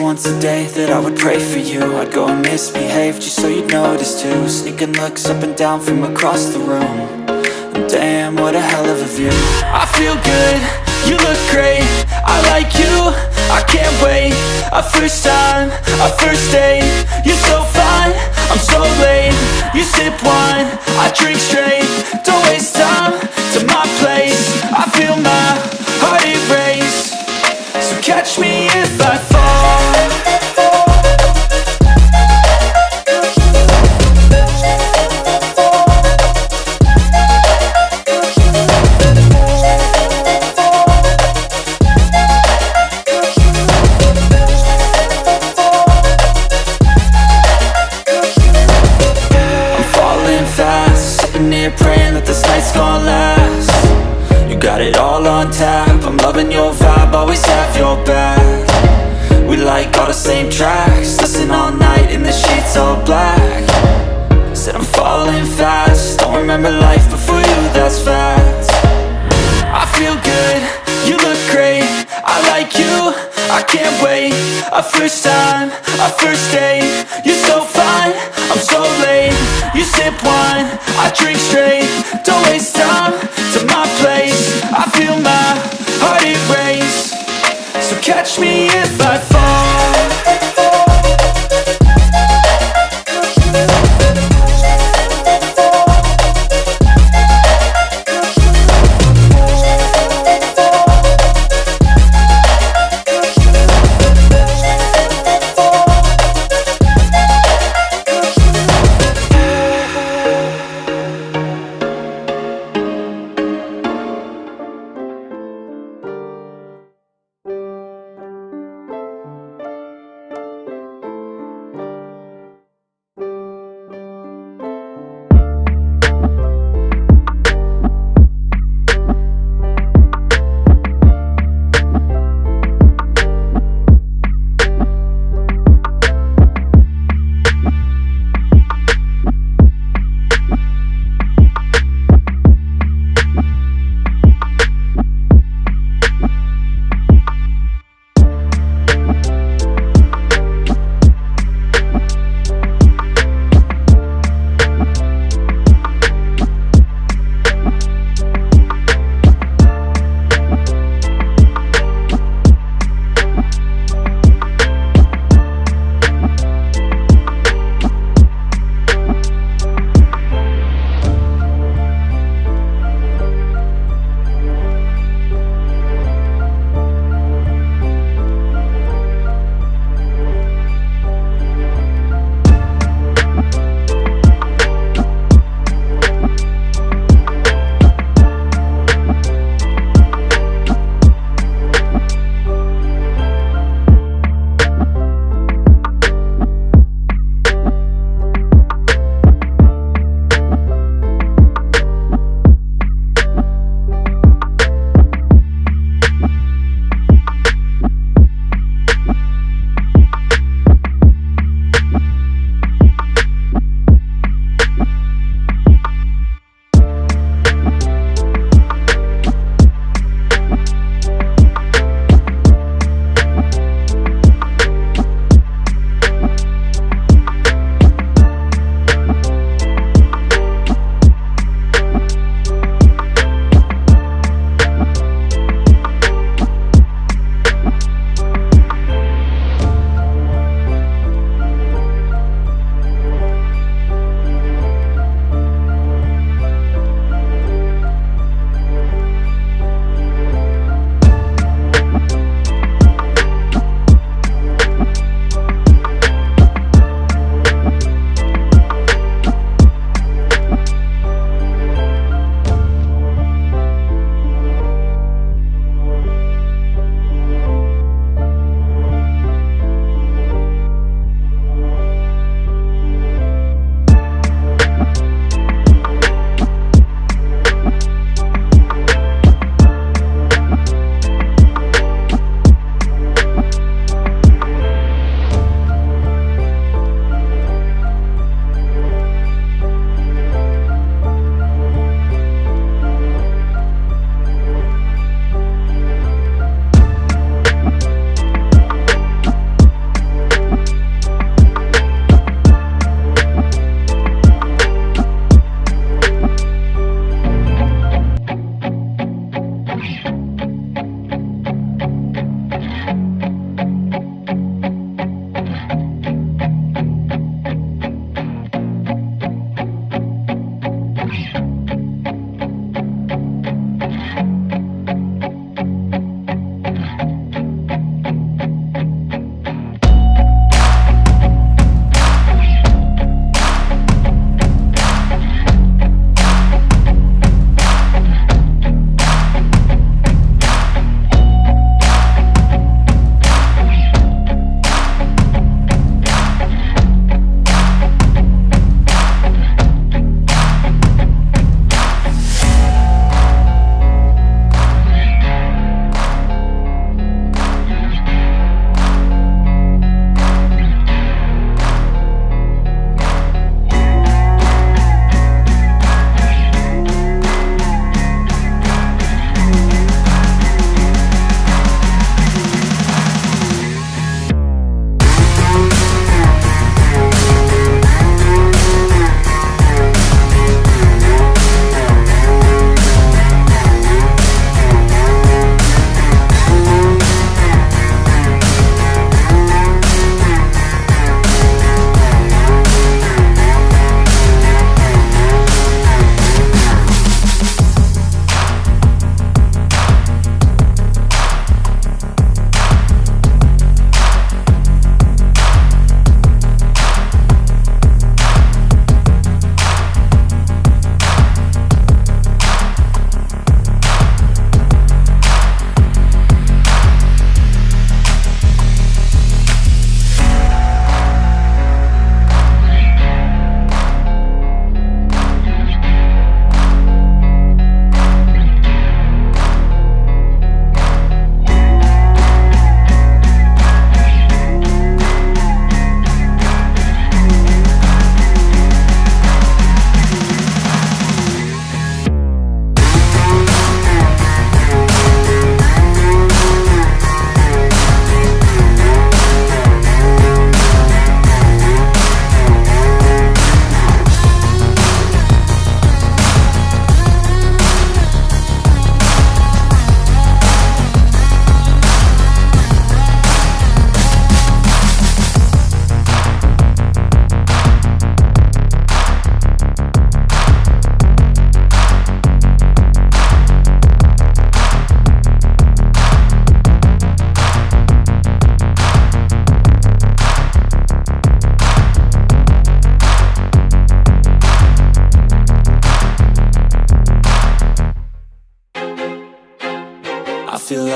once a day that I would pray for you. I'd go and misbehave just so you'd notice too. Sneaking looks up and down from across the room. And damn, what a hell of a view. I feel good, you look great, I like you, I can't wait. A first time, a first date, you're so fine, I'm so late. You sip wine, I drink straight, don't waste time to my place. I feel my heart erase, so catch me if I fall. Praying that this night's gonna last. You got it all on tap, I'm loving your vibe, always have your back. We like all the same tracks, listen all night in the sheets all black. Said I'm falling fast, don't remember life before you, that's fact. I feel good, you look great, I like you, I can't wait. A first time, a first date, you're so fine, I'm so late. You sip wine, I drink straight, don't waste time to my place. I feel my heart erase, so catch me if I fall.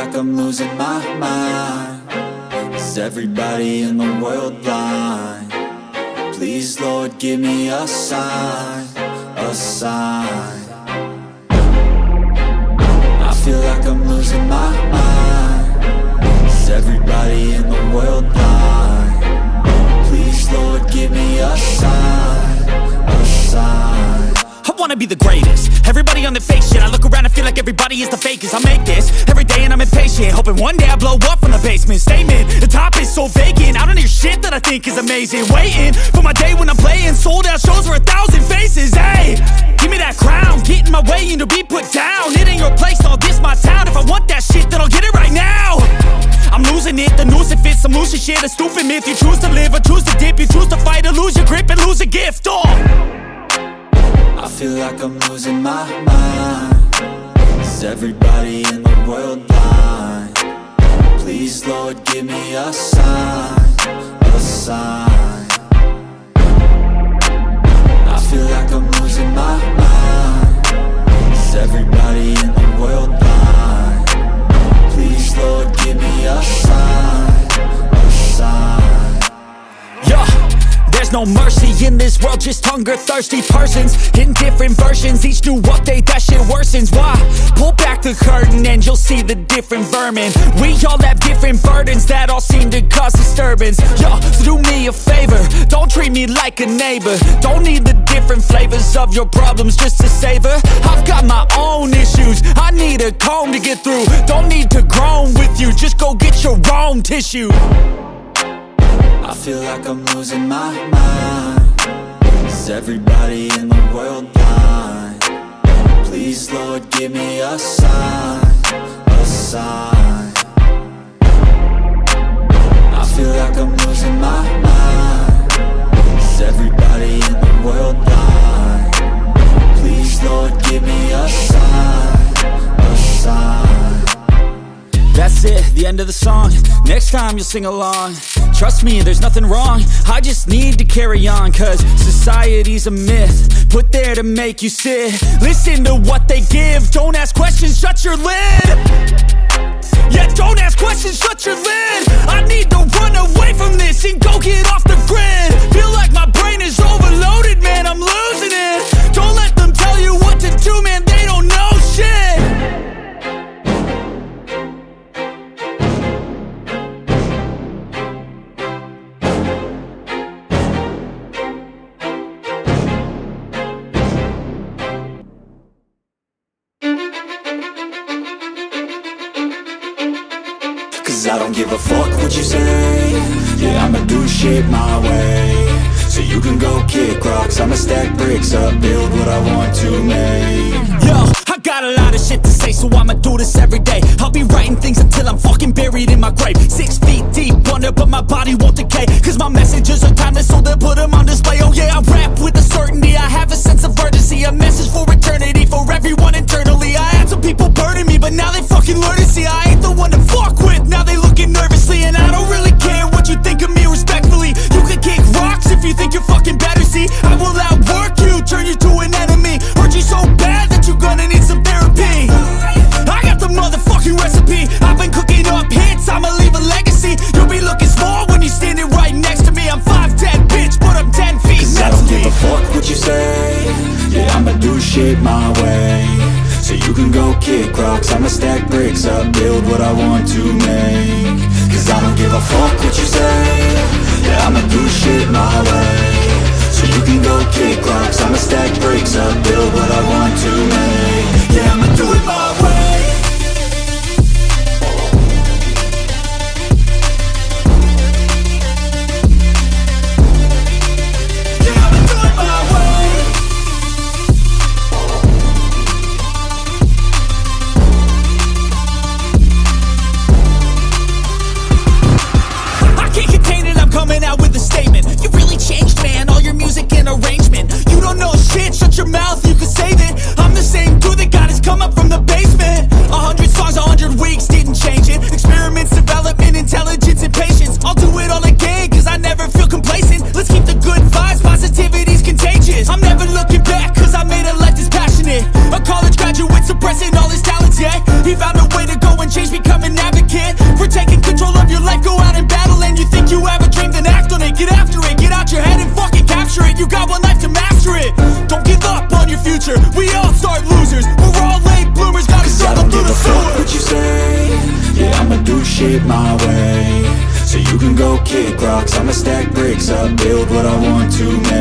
like I'm losing my mind. Is everybody in the world blind? Please, Lord, give me a sign, a sign. I feel like I'm losing my mind. Is everybody in the world blind? Please, Lord, give me a sign, a sign. I wanna be the greatest. Everybody on the fake shit. I look around and feel like everybody is the fakest. I make this every day and I'm impatient, hoping one day I blow up from the basement. Statement, the top is so vacant. I don't hear shit that I think is amazing. Waiting for my day when I'm playing sold out shows for 1,000 faces. Hey, give me that crown, get in my way and to be put down. It ain't your place, all this my town. If I want that shit, then I'll get it right now. I'm losing it, the noose it fits, I'm losing shit. A stupid myth, you choose to live or choose to dip. You choose to fight or lose your grip and lose a gift. I feel like I'm losing my mind. Is everybody in the world blind? Please, Lord, give me a sign, a sign. I feel like I'm losing my mind. Is everybody in the world blind? Please, Lord, give me a sign, a sign. Yeah. There's no mercy in this world, just hunger-thirsty persons in different versions. Each new update, that shit worsens. Why? Pull back the curtain and you'll see the different vermin. We all have different burdens that all seem to cause disturbance. Yo, so do me a favor, don't treat me like a neighbor. Don't need the different flavors of your problems just to savor. I've got my own issues, I need a comb to get through. Don't need to groan with you, just go get your own tissue. I feel like I'm losing my mind. Is everybody in the world blind? Please, Lord, give me a sign, a sign. I feel like I'm losing my mind. Is everybody in the world blind? Please, Lord, give me a sign, a sign. That's it, the end of the song. Next time you'll sing along. Trust me, there's nothing wrong. I just need to carry on, cause society's a myth put there to make you sit. Listen to what they give. Don't ask questions, shut your lid. Yeah, don't ask questions, shut your lid. I need to run away from this and go get off the grid. Feel like my brain is overloaded, man, I'm losing it. Don't let them tell you what to do, man, they don't know shit. Cause I don't give a fuck what you say. Yeah, I'ma do shit my way. So you can go kick rocks, I'ma stack bricks up, build what I want to make. Yo, I got a lot of shit to say, so I'ma do this every day. I'll be writing things until I'm fucking buried in my grave. 6 feet deep under, but my body won't decay. Cause my messages are timeless, so they'll put them on display. Oh yeah, I rap with a certainty, I have a sense of urgency. A message for eternity, for everyone internally. I had some people burning me, but now they fucking learn to see I ain't the one to fuck with. Now they looking nervously, and I don't really care what you think of me respectfully. You can kick rocks if you think you're fucking better, see. I will outwork you, turn you to an enemy. Hurt you so bad that you're gonna need some therapy. I got the motherfucking recipe. I've been cooking up hits, I'ma leave a legacy. You'll be looking small when you're standing right next to me. I'm 5'10", bitch, but I'm 10 feet. Cause I don't give a fuck what you say. Yeah, I'ma do shit my way. So you can go kick rocks, I'ma stack bricks up, build what I want to make. Cause I don't give a fuck what you say. Yeah, I'ma do shit my way. So you can go kick rocks, I'ma stack bricks up, build what I want to make. Yeah, I'ma do it my way. Yeah, I'ma do it my way. I can't contain it, I'm coming out with a statement. You really changed, man, all one life to master it. Don't give up on your future, we all start losers. We're all late bloomers, gotta struggle through the sewer. What you say, yeah, I'ma do shit my way. So you can go kick rocks, I'ma stack bricks up, build what I want to make.